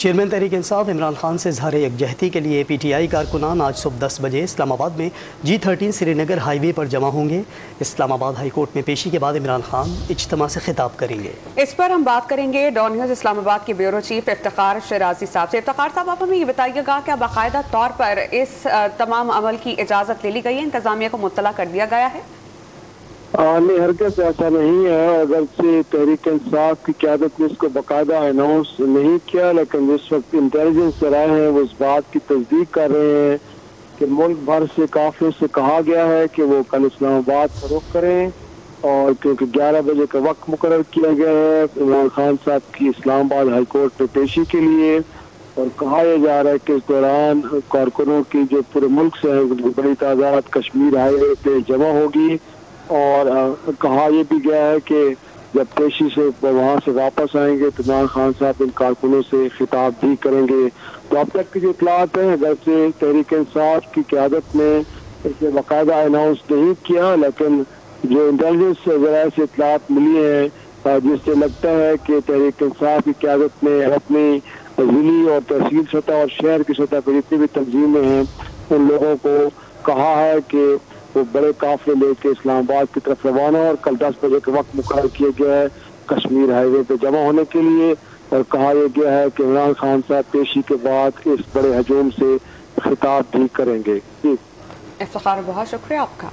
Chairman Tehreek Insaf Imran Khan سے اظہار یکجہتی کے لیے پی ٹی آئی کارکنان آج صبح 10 بجے اسلام آباد میں G13 سری نگر ہائی وے پر جمع ہوں گے۔ اسلام آباد ہائی کورٹ میں پیشی کے بعد عمران خان اجتماع سے خطاب کریں گے۔ اس پر ہم بات کریں گے ڈان نیوز اسلام آباد کے بیورو چیف افتخار شیرازی صاحب سے۔ افتخار صاحب، آپ ہمیں یہ بتائیے گا کہ باقاعدہ طور پر اس تمام عمل کی اجازت لے لی گئی ہے، انتظامیہ کو مطلع کر دیا گیا ہے؟ نہیں، ہرگز ایسا نہیں ہے۔ اگرچہ تحریک انصاف کی قیادت نے اس کو باقاعدہ اناؤنس نہیں کیا، لیکن جس وقت انٹیلیجنس ذرائع ہیں وہ اس بات کی تصدیق کر رہے ہیں کہ ملک بھر سے قافلے سے کہا گیا ہے کہ وہ کل اسلام آباد کا رخ کریں، اور کیونکہ 11 بجے کا وقت مقرر کیا گیا ہے عمران خان صاحب کی اسلام آباد ہائی کورٹ میں پیشی کے لیے، اور کہا یہ جا رہا ہے کہ اس دوران کارکنوں کی جو پورے ملک سے ہیں بڑی تعداد کشمیر ہائی وے پہ جمع ہوگی، اور کہا یہ بھی گیا ہے کہ جب پیشی سے وہاں سے واپس آئیں گے تو عمران خان صاحب ان کارکنوں سے خطاب بھی کریں گے۔ تو اب تک کی جو اطلاعات ہیں، اگرچہ تحریک انصاف کی قیادت نے اسے باقاعدہ اناؤنس نہیں کیا، لیکن جو انٹیلیجنس ذرائع سے اطلاعات ملی ہیں جس سے لگتا ہے کہ تحریک انصاف کی قیادت نے اپنی ضلعی اور تحصیل سطح اور شہر کی سطح پر جتنی بھی تنظیمیں ہیں ان لوگوں کو کہا ہے کہ وہ بڑے قافلے لے کے اسلام آباد کی طرف روانہ، اور کل 10 بجے کا وقت مقرر کیا گیا ہے کشمیر ہائی وے پہ جمع ہونے کے لیے، اور کہا یہ گیا ہے کہ عمران خان صاحب پیشی کے بعد اس بڑے ہجوم سے خطاب بھی کریں گے۔ افتخار، بہت شکریہ آپ کا۔